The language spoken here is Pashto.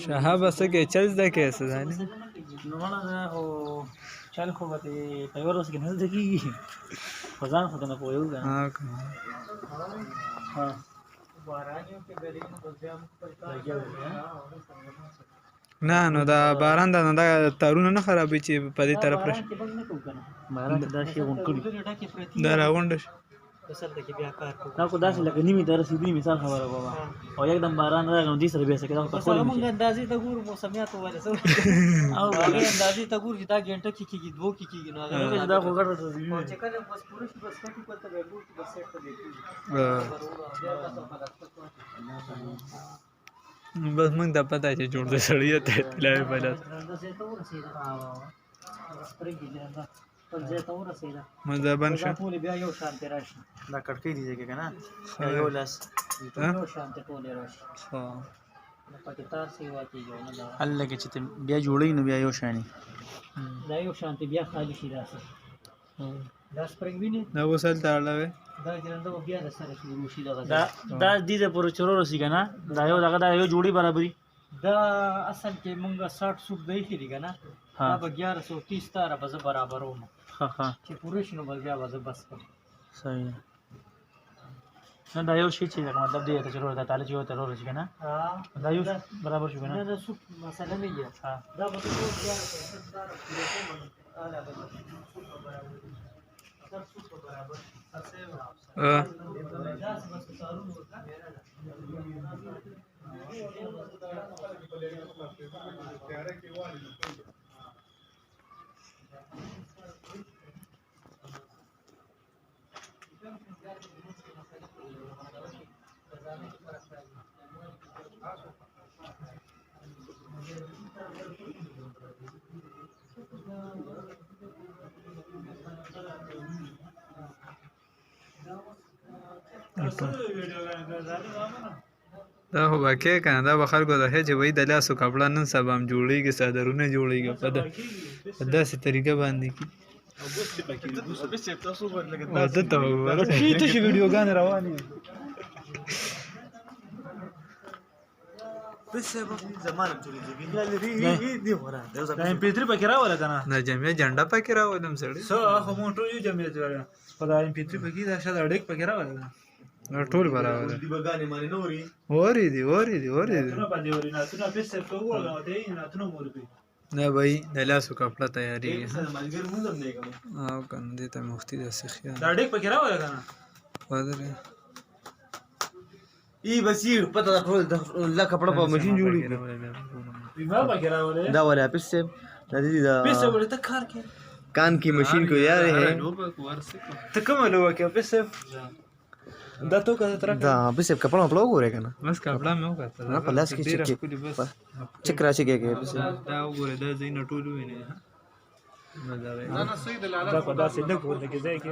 شهاب سګه چل زده څه ځاني نو نه او چل خو به په ورځ کې نه ځکیږي خدان خو نه پوهیږي ها بارانیو کې بیرین بزیام پر نه نو دا باران دا نه تارونه نه خرابې چې په دې طرف راشي باران دا شی غونډي دا راغونډ شي اصل ته کې بیا کار کوو دا کو داسې لکه نیمه درسېدي مثال خبره بابا او یکدم باران راغی نو دې سره بیا څه کېدو په خپل موږ اندازې ته ګورو موسمیات وایي او هغه اندازې ته ګورو چې دا غنټه کې کېږي دوه کې کېږي نو هغه دا خو ګټه ته دی چې کله بس پوره شي بس کټي په ته ګورو چې بس سیټ ته دی بس موږ د پته چې جوړ د سړی ته تلای بلد مزه بن شو ټول بیا یو شان ته راشي دا کټکې دي چې کنه یو لاس یو شان ته ټول راشي ها نو پکې تار سی واتی یو نه دا الله کې چې بیا جوړې نو بیا یو شانی دا یو شان ته بیا خالی شي راسي دا سپرنګ ویني دا وسل تاړلوي دا ګرنده بیا د سره شروع شي دا دې د پر چورو رسی کنه دا یو جوړي برابرۍ دا اصل کې مونږه 60 سوټ دی خېری کنه دا به 1130 تاره به برابروم ها چې پوره شنو بیا به بس کړ صحیح نه دا یو شی چې مطلب دې ته ضرورت ده تعالی جو ته ضرورت شي کنه دا یو برابر شو کنه دا سوټ مسله نه یې دا به ټول 1130 تاره پوره کوم اعلی به سوټ برابر سوټ برابر دا خو باکې کنه دا به خلکو د هجې وای د لاسو کپړه نن سبا هم جوړیږي صدرونه جوړیږي په داسې طریقه باندې کی ته ویډیوګان روانې بس زمانه جوړیږي دی ورا دا MP3 پکې راوړل کنه دا جمعیت جنډه پکې راوړم سړی سو خو مونږ ټول یو جمعیت جوړه خدای MP3 پکې دا شاده اډیک پکې راوړل ټول برابر دی بګانې مانی نوري اوري دي نه باندې اوري نه څنګه به څه کوو نو ته نه تنو مور به نه بھائی د لاسو کپړه تیاری ملګر مونږ هم نه کوم او کنه دې ته مفتي د سخیا دا اډیک پکې راوړل کنه پادره ای بسیر پته ټول لا کپڑا په ماشين جوړي بیمه پکې راوړل دا ولا پیسه د دې دا پیسه ورته کار کوي کان کی مشین کو یار ہے ته کوم له وکه پیسه دا تو کا تر دا پیسه کپڑا په لوګو رې کنه بس کپڑا مې وکړه نه په لاس کې چک راشي کې پیسه دا وګوره دا زین ټول ویني نه صحیح د لاله دا په داسې نه کوو کې ځای کې